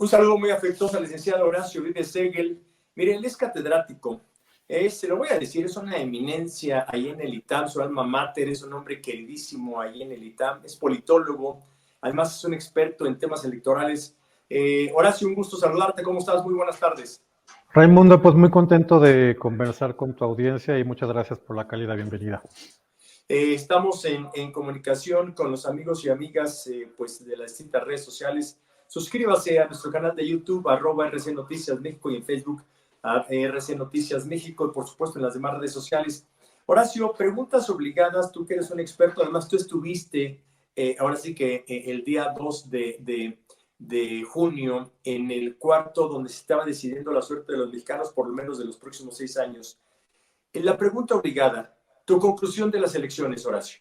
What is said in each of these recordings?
Un saludo muy afectuoso al licenciado Horacio Vive Segel. Mire, él es catedrático. Se lo voy a decir, es una eminencia ahí en el ITAM, su alma mater, es un hombre queridísimo ahí en el ITAM, es politólogo, además es un experto en temas electorales. Horacio, un gusto saludarte, ¿cómo estás? Muy buenas tardes. Raimundo, pues muy contento de conversar con tu audiencia y muchas gracias por la cálida bienvenida. Estamos en comunicación con los amigos y amigas pues de las distintas redes sociales. Suscríbase a nuestro canal de YouTube, @RC Noticias México, y en Facebook, RC Noticias México, y por supuesto en las demás redes sociales. Horacio, preguntas obligadas, tú que eres un experto, además tú estuviste, ahora sí que el día 2 de junio, en el cuarto donde se estaba decidiendo la suerte de los mexicanos, por lo menos de los próximos 6 años. La pregunta obligada, tu conclusión de las elecciones, Horacio.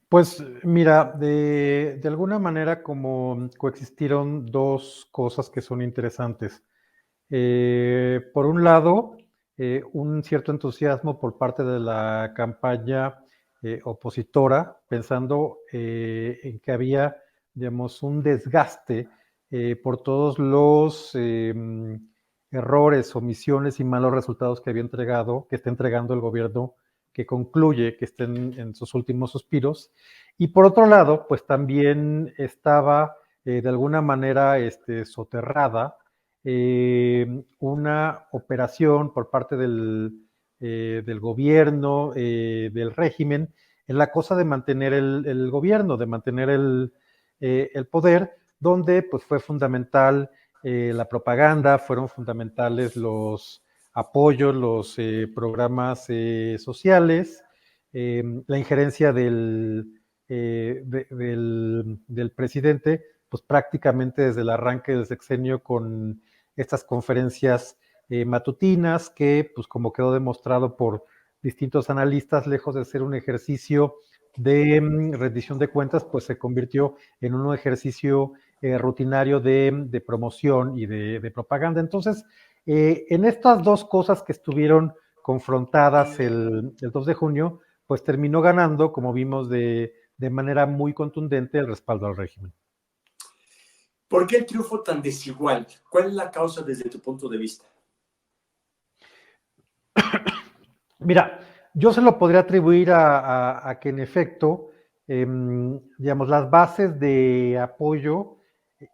Pues mira, de alguna manera como coexistieron dos cosas que son interesantes. Por un lado, un cierto entusiasmo por parte de la campaña opositora, pensando en que había, digamos, un desgaste por todos los errores, omisiones y malos resultados que está entregando el gobierno que concluye, que estén en sus últimos suspiros. Y por otro lado, pues también estaba de alguna manera soterrada una operación por parte del gobierno, del régimen, en la cosa de mantener el gobierno, de mantener el poder, donde pues fue fundamental la propaganda, fueron fundamentales los apoyos, los programas sociales, la injerencia del presidente, pues prácticamente desde el arranque del sexenio con estas conferencias matutinas que, pues como quedó demostrado por distintos analistas, lejos de ser un ejercicio de rendición de cuentas, pues se convirtió en un ejercicio rutinario de promoción y de propaganda. Entonces, en estas dos cosas que estuvieron confrontadas el 2 de junio, pues terminó ganando, como vimos, de manera muy contundente el respaldo al régimen. ¿Por qué el triunfo tan desigual? ¿Cuál es la causa desde tu punto de vista? Mira, yo se lo podría atribuir a que en efecto, digamos, las bases de apoyo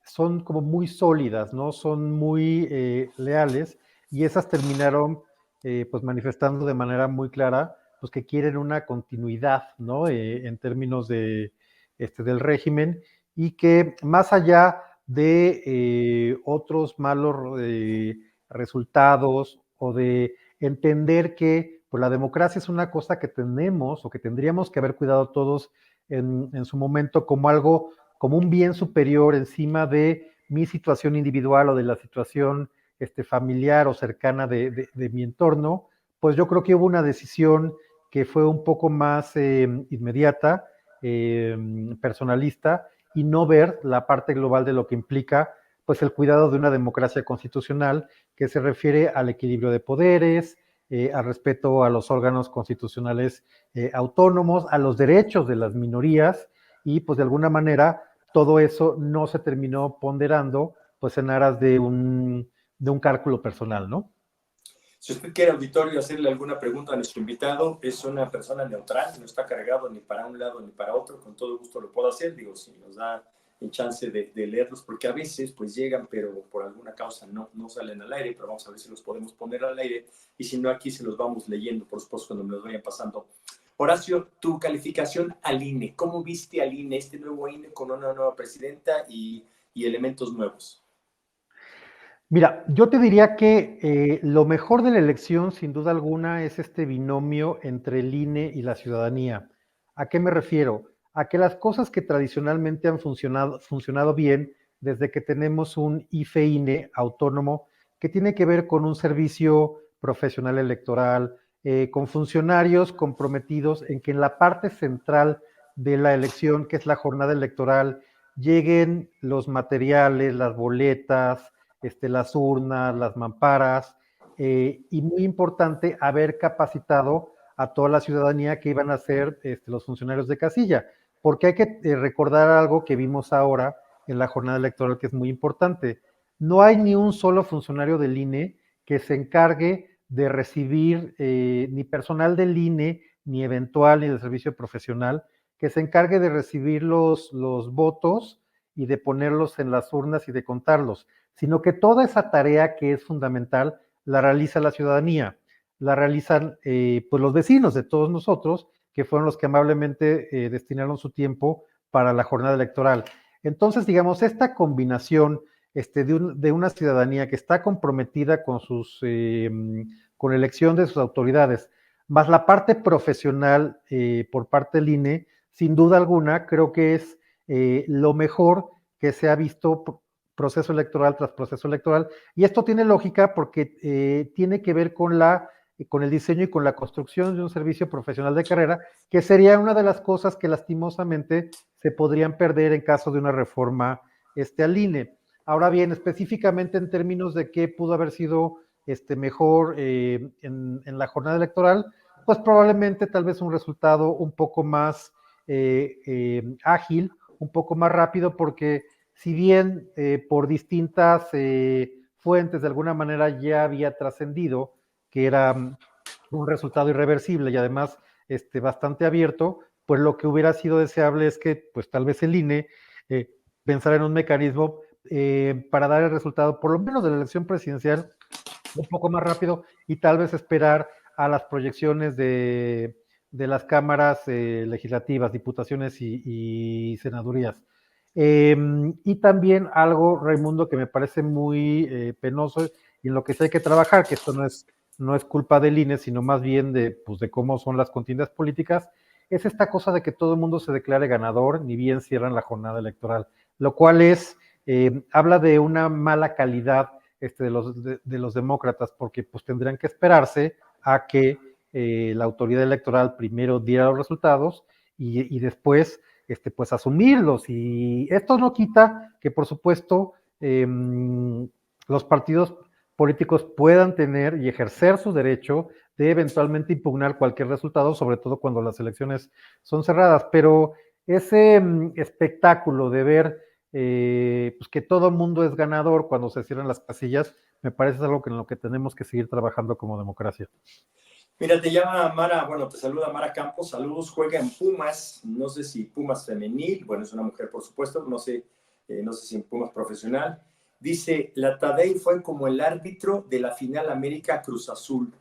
son como muy sólidas, ¿no? Son muy leales y esas terminaron pues manifestando de manera muy clara pues que quieren una continuidad, ¿no? En términos del régimen y que más allá de otros malos resultados o de entender que pues, la democracia es una cosa que tenemos o que tendríamos que haber cuidado todos en su momento como algo, como un bien superior encima de mi situación individual o de la situación familiar o cercana de mi entorno, pues yo creo que hubo una decisión que fue un poco más inmediata, personalista, y no ver la parte global de lo que implica pues el cuidado de una democracia constitucional que se refiere al equilibrio de poderes, al respeto a los órganos constitucionales autónomos, a los derechos de las minorías, y pues de alguna manera todo eso no se terminó ponderando pues en aras de un cálculo personal, ¿no? Si usted quiere, auditorio, hacerle alguna pregunta a nuestro invitado, es una persona neutral, no está cargado ni para un lado ni para otro, con todo gusto lo puedo hacer, digo, si nos da el chance de leerlos, porque a veces pues llegan, pero por alguna causa no salen al aire, pero vamos a ver si los podemos poner al aire, y si no, aquí se los vamos leyendo, por supuesto, cuando me los vayan pasando. Horacio, tu calificación al INE, ¿cómo viste al INE, este nuevo INE con una nueva presidenta y elementos nuevos? Mira, yo te diría que lo mejor de la elección, sin duda alguna, es este binomio entre el INE y la ciudadanía. ¿A qué me refiero? A que las cosas que tradicionalmente han funcionado bien desde que tenemos un IFE-INE autónomo que tiene que ver con un servicio profesional electoral, con funcionarios comprometidos en que en la parte central de la elección, que es la jornada electoral, lleguen los materiales, las boletas, las urnas, las mamparas, y muy importante haber capacitado a toda la ciudadanía que iban a ser los funcionarios de casilla, porque hay que recordar algo que vimos ahora en la jornada electoral que es muy importante. No hay ni un solo funcionario del INE que se encargue de recibir, ni personal del INE, ni eventual, ni del servicio profesional, que se encargue de recibir los votos y de ponerlos en las urnas y de contarlos, sino que toda esa tarea que es fundamental la realiza la ciudadanía, la realizan pues los vecinos de todos nosotros, que fueron los que amablemente destinaron su tiempo para la jornada electoral. Entonces, digamos, esta combinación de una ciudadanía que está comprometida con la elección de sus autoridades, más la parte profesional por parte del INE, sin duda alguna, creo que es lo mejor que se ha visto proceso electoral tras proceso electoral. Y esto tiene lógica porque tiene que ver con el diseño y con la construcción de un servicio profesional de carrera, que sería una de las cosas que lastimosamente se podrían perder en caso de una reforma al INE. Ahora bien, específicamente en términos de qué pudo haber sido mejor en la jornada electoral, pues probablemente tal vez un resultado un poco más ágil, un poco más rápido, porque si bien por distintas fuentes de alguna manera ya había trascendido que era un resultado irreversible y además bastante abierto, pues lo que hubiera sido deseable es que pues tal vez el INE pensara en un mecanismo para dar el resultado, por lo menos de la elección presidencial, un poco más rápido y tal vez esperar a las proyecciones de las cámaras legislativas, diputaciones y senadurías. Y también algo, Raimundo, que me parece muy penoso y en lo que sí hay que trabajar, que esto no es culpa del INE, sino más bien pues de cómo son las contiendas políticas, es esta cosa de que todo el mundo se declare ganador, ni bien cierran la jornada electoral, lo cual habla de una mala calidad de los demócratas, porque pues tendrían que esperarse a que la autoridad electoral primero diera los resultados y después pues asumirlos. Y esto no quita que, por supuesto, los partidos políticos puedan tener y ejercer su derecho de eventualmente impugnar cualquier resultado, sobre todo cuando las elecciones son cerradas. Pero ese espectáculo de ver pues que todo el mundo es ganador cuando se cierran las casillas, me parece algo en lo que tenemos que seguir trabajando como democracia. Mira, te llama Mara, bueno, te saluda Mara Campos, saludos, juega en Pumas, no sé si Pumas femenil, bueno, es una mujer por supuesto, no sé si en Pumas profesional. Dice, la Tadei fue como el árbitro de la final América Cruz Azul,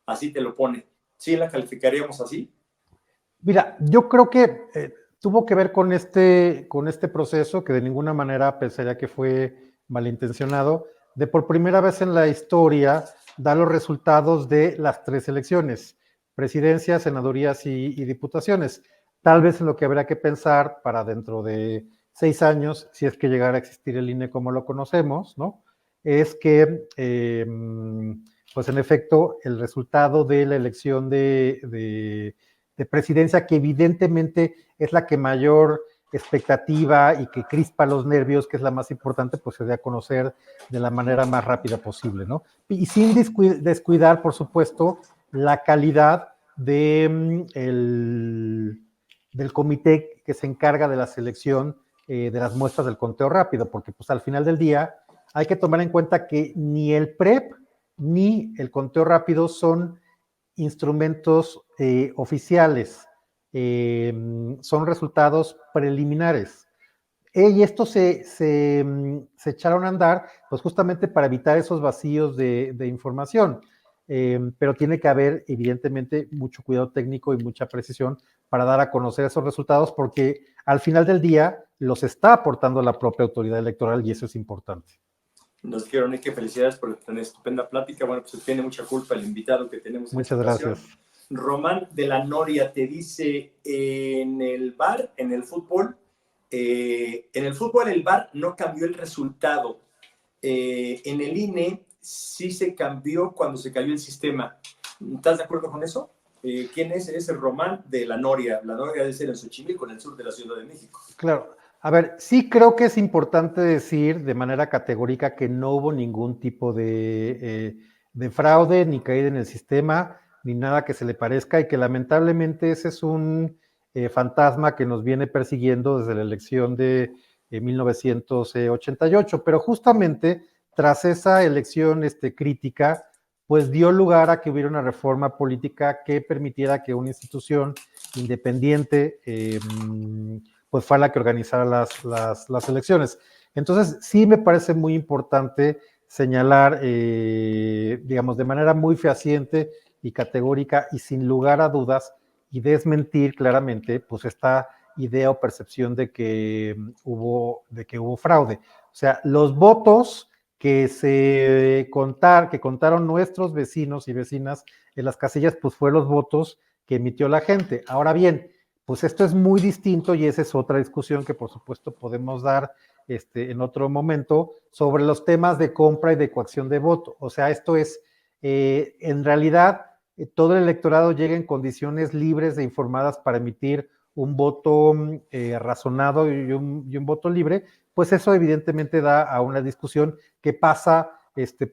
así te lo pone. ¿Sí la calificaríamos así? Mira, yo creo que tuvo que ver con este proceso, que de ninguna manera pensaría que fue malintencionado, de por primera vez en la historia dar los resultados de las 3 elecciones, presidencias, senadurías y diputaciones. Tal vez en lo que habrá que pensar para dentro de 6 años, si es que llegara a existir el INE como lo conocemos, ¿no? Es que, pues en efecto, el resultado de la elección de presidencia, que evidentemente es la que mayor expectativa y que crispa los nervios, que es la más importante, pues se dé a conocer de la manera más rápida posible, ¿no? Y sin descuidar, por supuesto, la calidad del comité que se encarga de la selección de las muestras del conteo rápido, porque pues al final del día hay que tomar en cuenta que ni el PREP ni el conteo rápido son instrumentos oficiales, son resultados preliminares. Y estos se echaron a andar, pues justamente para evitar esos vacíos de información. Pero tiene que haber, evidentemente, mucho cuidado técnico y mucha precisión para dar a conocer esos resultados, porque al final del día los está aportando la propia autoridad electoral y eso es importante. Nos dijeron que felicidades por esta estupenda plática. Bueno, pues tiene mucha culpa el invitado que tenemos en esta ocasión. Muchas gracias. Román de la Noria te dice, en el VAR, en el fútbol, el VAR no cambió el resultado. En el INE sí se cambió cuando se cayó el sistema. ¿Estás de acuerdo con eso? ¿Quién es? Es el Román de la Noria. La Noria debe ser en Xochimilco, en el sur de la Ciudad de México. Claro. A ver, sí creo que es importante decir de manera categórica que no hubo ningún tipo de fraude, ni caída en el sistema, ni nada que se le parezca, y que lamentablemente ese es un fantasma que nos viene persiguiendo desde la elección 1988, pero justamente tras esa elección crítica, pues dio lugar a que hubiera una reforma política que permitiera que una institución independiente pues fuera la que organizara las elecciones. Entonces, sí me parece muy importante señalar, digamos, de manera muy fehaciente y categórica y sin lugar a dudas y desmentir claramente, pues esta idea o percepción de que hubo fraude. O sea, los votos que contaron nuestros vecinos y vecinas en las casillas, pues fue los votos que emitió la gente. Ahora bien, pues esto es muy distinto y esa es otra discusión que por supuesto podemos dar en otro momento sobre los temas de compra y de coacción de voto. O sea, esto es, en realidad, todo el electorado llega en condiciones libres e informadas para emitir un voto razonado y un voto libre, pues eso evidentemente da a una discusión que pasa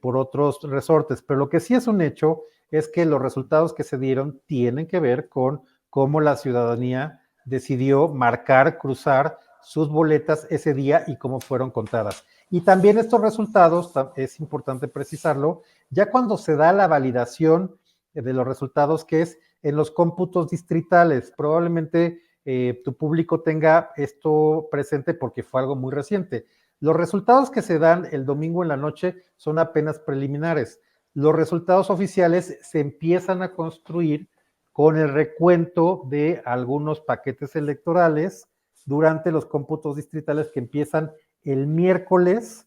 por otros resortes. Pero lo que sí es un hecho es que los resultados que se dieron tienen que ver con cómo la ciudadanía decidió marcar, cruzar sus boletas ese día y cómo fueron contadas. Y también estos resultados, es importante precisarlo, ya cuando se da la validación de los resultados, que es en los cómputos distritales. Probablemente tu público tenga esto presente porque fue algo muy reciente. Los resultados que se dan el domingo en la noche son apenas preliminares. Los resultados oficiales se empiezan a construir con el recuento de algunos paquetes electorales durante los cómputos distritales que empiezan el miércoles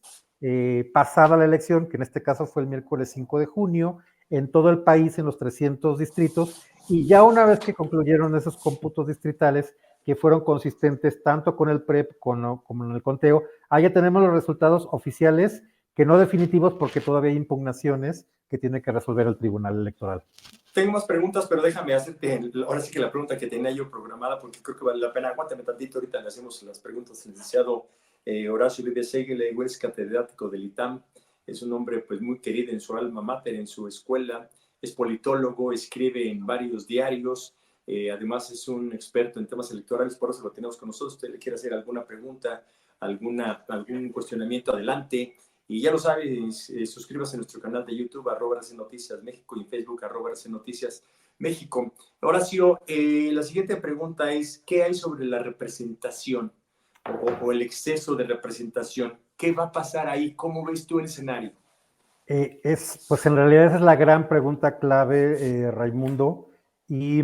pasada la elección, que en este caso fue el miércoles 5 de junio, en todo el país, en los 300 distritos, y ya una vez que concluyeron esos cómputos distritales, que fueron consistentes tanto con el PREP como en el conteo, allá tenemos los resultados oficiales, que no definitivos porque todavía hay impugnaciones que tiene que resolver el Tribunal Electoral. Tengo más preguntas, pero déjame hacerte ahora sí que la pregunta que tenía yo programada, porque creo que vale la pena. Aguántame tantito, ahorita le hacemos las preguntas al licenciado Horacio Vives-Segle, es catedrático del ITAM. Es un hombre pues muy querido en su alma mater, en su escuela. Es politólogo, escribe en varios diarios. Además es un experto en temas electorales, por eso lo tenemos con nosotros. Usted le quiere hacer alguna pregunta, algún cuestionamiento, adelante. Y ya lo sabes, suscríbase a nuestro canal de YouTube, @RCNoticias México, y en Facebook, @RCNoticias México. Horacio, la siguiente pregunta es, ¿qué hay sobre la representación o el exceso de representación? ¿Qué va a pasar ahí? ¿Cómo ves tú el escenario? Pues en realidad esa es la gran pregunta clave, Raimundo, y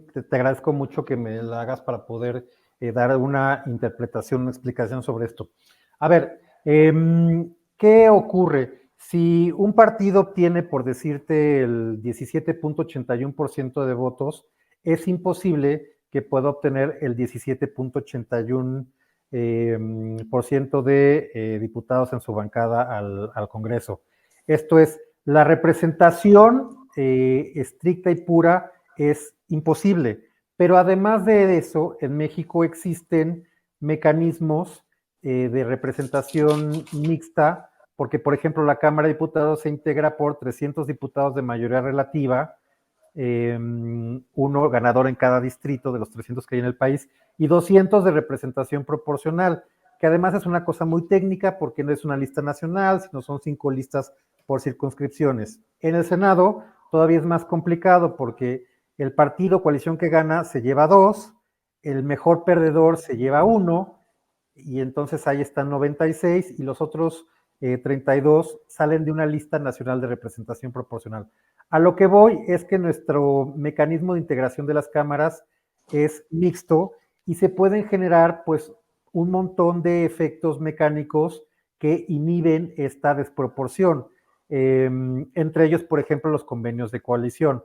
te agradezco mucho que me la hagas para poder dar una interpretación, una explicación sobre esto. A ver, ¿qué ocurre? Si un partido obtiene, por decirte, el 17.81% de votos, es imposible que pueda obtener el 17.81% de diputados en su bancada al Congreso. Esto es, la representación estricta y pura es imposible, pero además de eso, en México existen mecanismos de representación mixta, porque por ejemplo la Cámara de Diputados se integra por 300 diputados de mayoría relativa, uno ganador en cada distrito de los 300 que hay en el país, y 200 de representación proporcional, que además es una cosa muy técnica porque no es una lista nacional, sino son 5 listas por circunscripciones. En el Senado todavía es más complicado porque el partido coalición que gana se lleva 2, el mejor perdedor se lleva 1, y entonces ahí están 96 y los otros 32 salen de una lista nacional de representación proporcional. A lo que voy es que nuestro mecanismo de integración de las cámaras es mixto y se pueden generar pues un montón de efectos mecánicos que inhiben esta desproporción. Entre ellos, por ejemplo, los convenios de coalición.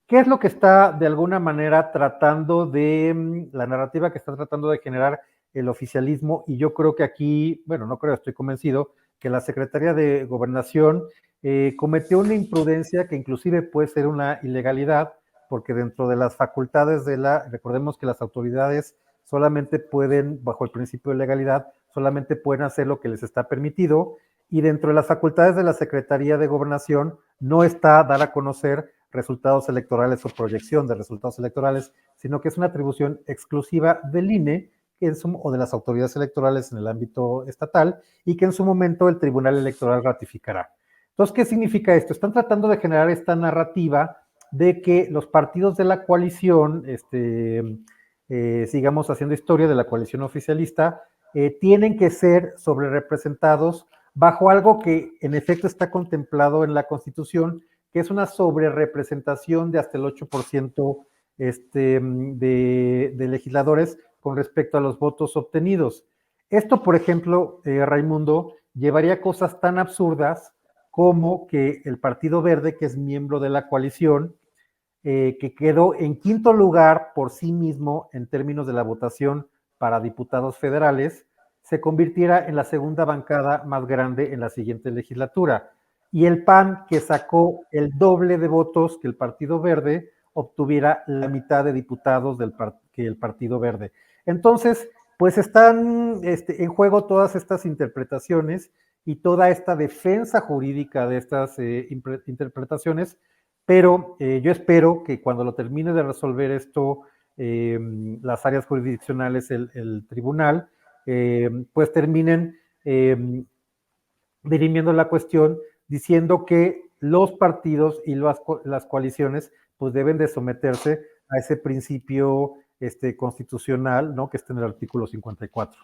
¿Qué es lo que está de alguna manera tratando de, la narrativa que está tratando de generar el oficialismo? Y yo creo que aquí, bueno, no creo, estoy convencido que la Secretaría de Gobernación cometió una imprudencia que inclusive puede ser una ilegalidad, porque dentro de las facultades recordemos que las autoridades solamente pueden, bajo el principio de legalidad, solamente pueden hacer lo que les está permitido, y dentro de las facultades de la Secretaría de Gobernación no está dar a conocer resultados electorales o proyección de resultados electorales, sino que es una atribución exclusiva del INE, o de las autoridades electorales en el ámbito estatal, y que en su momento el Tribunal Electoral ratificará. Entonces, ¿qué significa esto? Están tratando de generar esta narrativa de que los partidos de la coalición, sigamos haciendo historia de la coalición oficialista, tienen que ser sobrerepresentados bajo algo que en efecto está contemplado en la Constitución, que es una sobrerepresentación de hasta el 8% de legisladores con respecto a los votos obtenidos. Esto, por ejemplo, Raimundo, llevaría a cosas tan absurdas como que el Partido Verde, que es miembro de la coalición, que quedó en quinto lugar por sí mismo en términos de la votación para diputados federales, se convirtiera en la segunda bancada más grande en la siguiente legislatura. Y el PAN, que sacó el doble de votos que el Partido Verde, obtuviera la mitad de diputados que el Partido Verde. Entonces, pues están en juego todas estas interpretaciones y toda esta defensa jurídica de estas interpretaciones, pero yo espero que cuando lo termine de resolver esto, las áreas jurisdiccionales, el tribunal, pues terminen dirimiendo la cuestión diciendo que los partidos y las coaliciones pues deben de someterse a ese principio constitucional, ¿no? Que está en el artículo 54.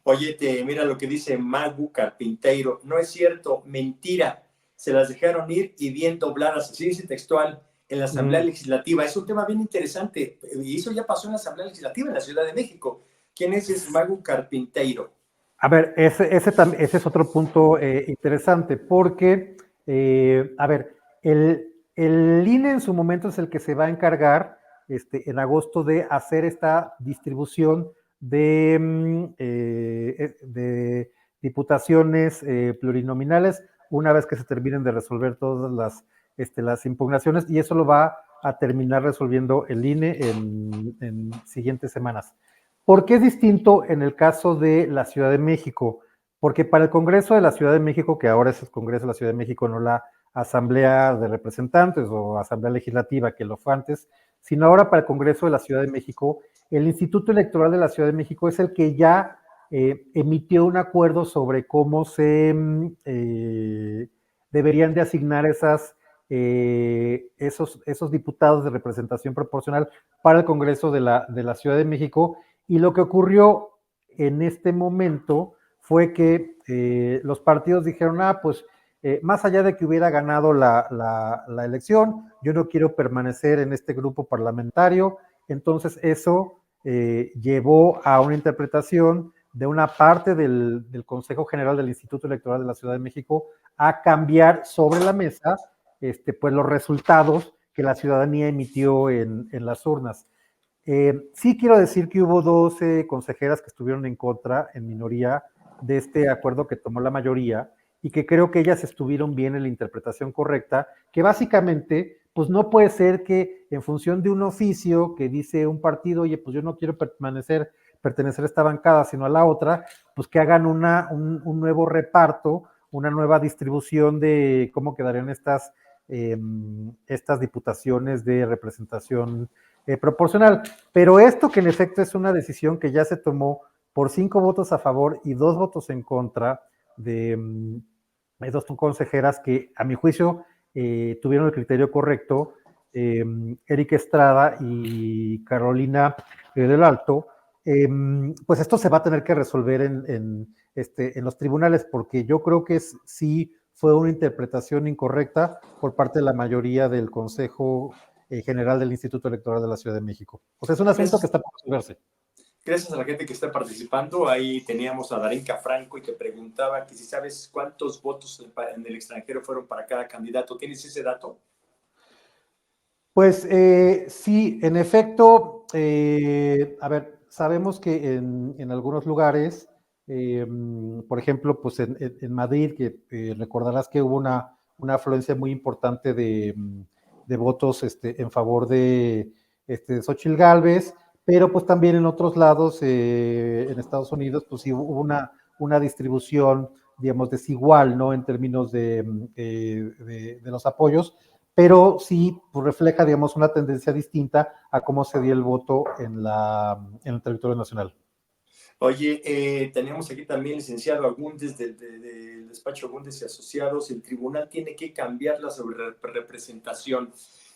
Oye, mira lo que dice Magu Carpinteiro. No es cierto, mentira. Se las dejaron ir y bien dobladas, así dice textual, en la Asamblea Legislativa. Es un tema bien interesante. Y eso ya pasó en la Asamblea Legislativa en la Ciudad de México. ¿Quién es Magu Carpinteiro? A ver, ese es otro punto interesante, porque, a ver, el INE en su momento es el que se va a encargar en agosto de hacer esta distribución de diputaciones plurinominales una vez que se terminen de resolver todas las impugnaciones, y eso lo va a terminar resolviendo el INE en siguientes semanas. ¿Por qué es distinto en el caso de la Ciudad de México? Porque para el Congreso de la Ciudad de México, que ahora es el Congreso de la Ciudad de México, no la Asamblea de Representantes o Asamblea Legislativa, que lo fue antes, sino ahora para el Congreso de la Ciudad de México, el Instituto Electoral de la Ciudad de México es el que ya emitió un acuerdo sobre cómo se deberían de asignar esos diputados de representación proporcional para el Congreso de la Ciudad de México. Y lo que ocurrió en este momento fue que los partidos dijeron, pues más allá de que hubiera ganado la elección, yo no quiero permanecer en este grupo parlamentario. Entonces eso llevó a una interpretación de una parte del Consejo General del Instituto Electoral de la Ciudad de México a cambiar sobre la mesa pues los resultados que la ciudadanía emitió en las urnas. Sí quiero decir que hubo 12 consejeras que estuvieron en contra, en minoría, de este acuerdo que tomó la mayoría, y que creo que ellas estuvieron bien en la interpretación correcta, que básicamente, pues no puede ser que en función de un oficio que dice un partido, oye, pues yo no quiero pertenecer a esta bancada, sino a la otra, pues que hagan un nuevo reparto, una nueva distribución de cómo quedarían estas diputaciones de representación proporcional. Pero esto que en efecto es una decisión que ya se tomó por 5 votos a favor y 2 votos en contra de 2 consejeras que a mi juicio tuvieron el criterio correcto, Erika Estrada y Carolina del Alto, pues esto se va a tener que resolver en los tribunales, porque yo creo que sí fue una interpretación incorrecta por parte de la mayoría del Consejo General del Instituto Electoral de la Ciudad de México. O sea, es un asunto que está por resolverse. Gracias a la gente que está participando. Ahí teníamos a Darinka Franco y que preguntaba que si sabes cuántos votos en el extranjero fueron para cada candidato. ¿Tienes ese dato? Pues sí, en efecto, a ver, sabemos que en algunos lugares, por ejemplo, pues en Madrid, que recordarás que hubo una afluencia muy importante de votos en favor de Xóchitl Gálvez, pero pues también en otros lados, en Estados Unidos, pues sí hubo una distribución, digamos, desigual, ¿no? En términos de los apoyos, pero sí pues, refleja, digamos, una tendencia distinta a cómo se dio el voto en el territorio nacional. Oye, tenemos aquí también licenciado Agúndez del despacho Agúndez y Asociados. El tribunal tiene que cambiar la representación.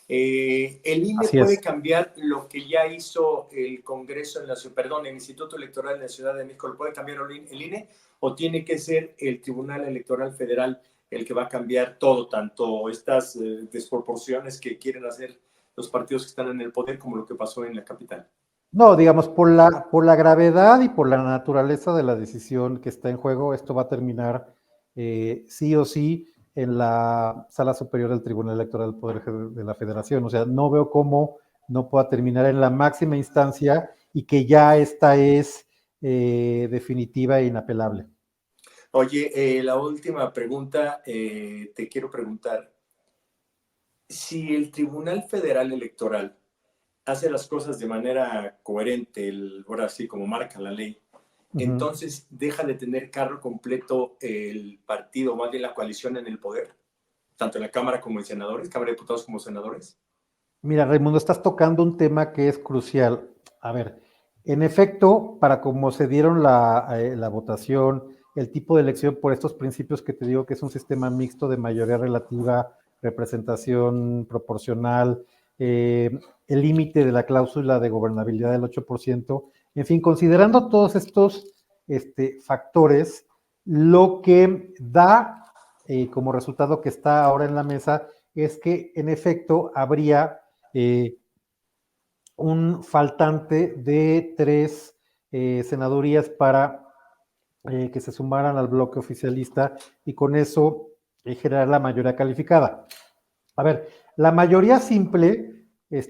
El INE Así puede es. cambiar lo que ya hizo el Congreso en la ciudad, perdón, el Instituto Electoral en la Ciudad de México. ¿Lo puede cambiar el INE o tiene que ser el Tribunal Electoral Federal el que va a cambiar todo, tanto estas desproporciones que quieren hacer los partidos que están en el poder como lo que pasó en la capital? No, digamos, por la gravedad y por la naturaleza de la decisión que está en juego, esto va a terminar sí o sí en la Sala Superior del Tribunal Electoral del Poder de la Federación. O sea, no veo cómo no pueda terminar en la máxima instancia y que ya esta es definitiva e inapelable. Oye, la última pregunta, te quiero preguntar, si el Tribunal Federal Electoral hace las cosas de manera coherente, ahora sí, como marca la ley, entonces deja de tener carro completo el partido, más bien la coalición en el poder, tanto en la Cámara como en senadores, Cámara de Diputados como senadores. Mira, Raimundo, estás tocando un tema que es crucial. A ver, en efecto, para cómo se dieron la votación, el tipo de elección por estos principios que te digo que es un sistema mixto de mayoría relativa, representación proporcional, el límite de la cláusula de gobernabilidad del 8%, en fin, considerando todos estos factores, lo que da como resultado que está ahora en la mesa es que en efecto habría un faltante de 3 senadurías para que se sumaran al bloque oficialista y con eso generar la mayoría calificada. A ver, la mayoría simple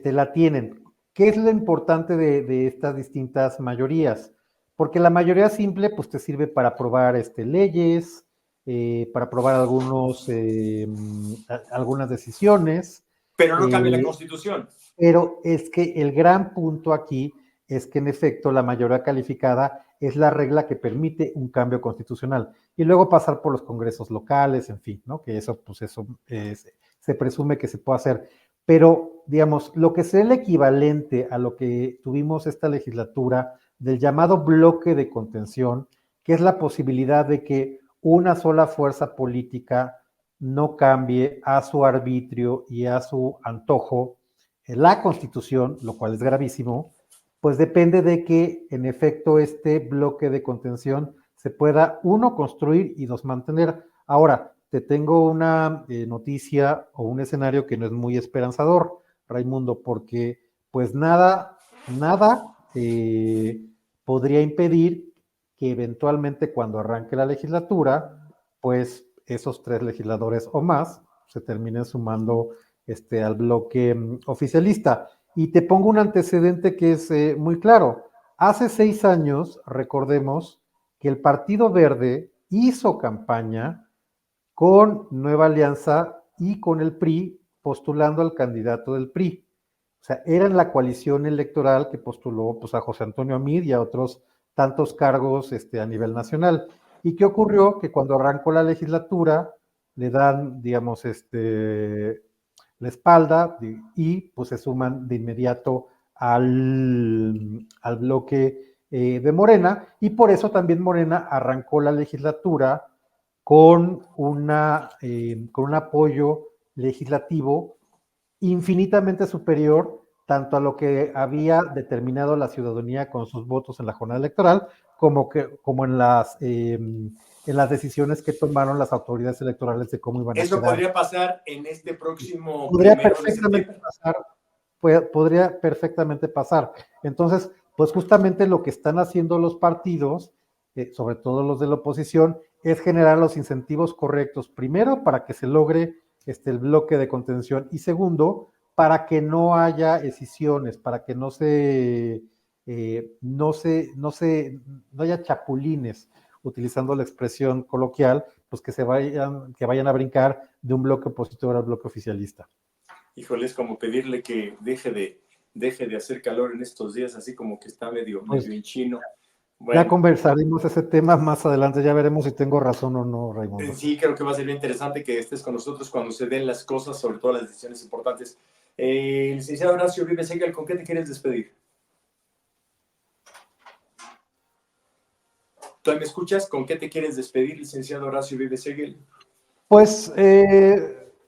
la tienen. ¿Qué es lo importante de estas distintas mayorías? Porque la mayoría simple pues te sirve para aprobar leyes, para aprobar algunas decisiones, Pero no cambia la eh, Constitución. pero es que el gran punto aquí es que en efecto la mayoría calificada es la regla que permite un cambio constitucional y luego pasar por los congresos locales, en fin, ¿no? Que eso, pues eso se presume que se puede hacer. Pero, digamos, lo que sea el equivalente a lo que tuvimos esta legislatura del llamado bloque de contención, que es la posibilidad de que una sola fuerza política no cambie a su arbitrio y a su antojo la Constitución, lo cual es gravísimo, pues depende de que en efecto este bloque de contención se pueda, uno, construir y dos, mantener. Ahora, te tengo una noticia o un escenario que no es muy esperanzador, Raimundo, porque pues nada podría impedir que eventualmente cuando arranque la legislatura, pues esos 3 legisladores o más se terminen sumando al bloque oficialista. Y te pongo un antecedente que es muy claro. Hace 6 años, recordemos, que el Partido Verde hizo campaña con Nueva Alianza y con el PRI postulando al candidato del PRI. O sea, eran la coalición electoral que postuló pues, a José Antonio Amid y a otros tantos cargos a nivel nacional. ¿Y qué ocurrió? Que cuando arrancó la legislatura, le dan, digamos, la espalda y pues se suman de inmediato al bloque de Morena y por eso también Morena arrancó la legislatura con un apoyo legislativo infinitamente superior tanto a lo que había determinado la ciudadanía con sus votos en la jornada electoral, como en las decisiones que tomaron las autoridades electorales de cómo iban a Eso quedar. podría pasar en este próximo Podría 1 de septiembre. perfectamente pasar, podría perfectamente pasar. Entonces, pues justamente lo que están haciendo los partidos, sobre todo los de la oposición, es generar los incentivos correctos, primero para que se logre el bloque de contención y segundo, para que no haya escisiones, para que no haya chapulines, utilizando la expresión coloquial, pues que vayan a brincar de un bloque opositor al bloque oficialista. Híjole, es como pedirle que deje de hacer calor en estos días, así como que está medio Pues en chino. ya Bueno, conversaremos ese tema más adelante, ya veremos si tengo razón o no, Raimundo. sí creo que va a ser bien interesante que estés con nosotros cuando se den las cosas, sobre todo las decisiones importantes. Licenciado Horacio Vives Segel, ¿con qué te quieres despedir? ¿Tú me escuchas? ¿Con qué te quieres despedir, licenciado Horacio Vives Seguel? Pues,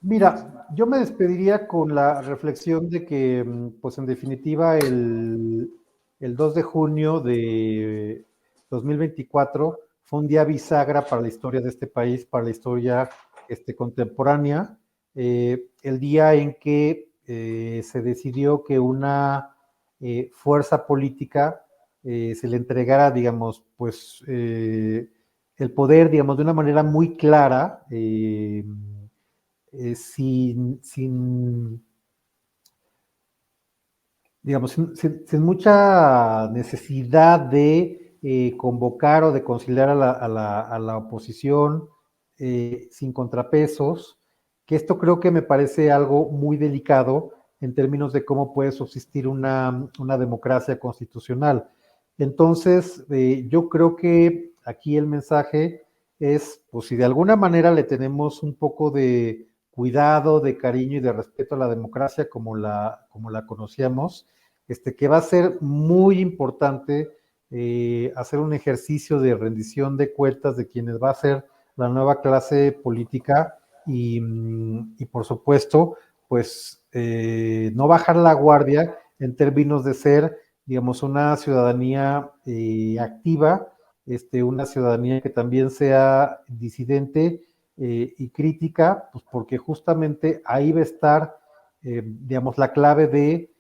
mira, yo me despediría con la reflexión de que, pues en definitiva, el 2 de junio de 2024 fue un día bisagra para la historia de este país, para la historia contemporánea, el día en que se decidió que una fuerza política se le entregara, digamos, pues el poder, digamos, de una manera muy clara, sin, digamos, sin mucha necesidad de convocar o de conciliar a la oposición, sin contrapesos, que esto creo que me parece algo muy delicado en términos de cómo puede subsistir una democracia constitucional. Entonces, yo creo que aquí el mensaje es, pues si de alguna manera le tenemos un poco de cuidado, de cariño y de respeto a la democracia como la conocíamos, que va a ser muy importante hacer un ejercicio de rendición de cuentas de quienes va a ser la nueva clase política y por supuesto, pues no bajar la guardia en términos de ser, digamos, una ciudadanía activa, una ciudadanía que también sea disidente y crítica, pues porque justamente ahí va a estar, digamos, la clave de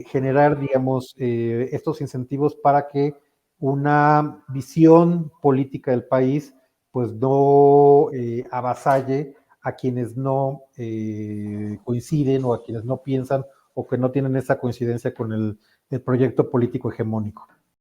generar, digamos, estos incentivos para que una visión política del país, pues no avasalle a quienes no coinciden o a quienes no piensan o que no tienen esa coincidencia con el proyecto político hegemónico.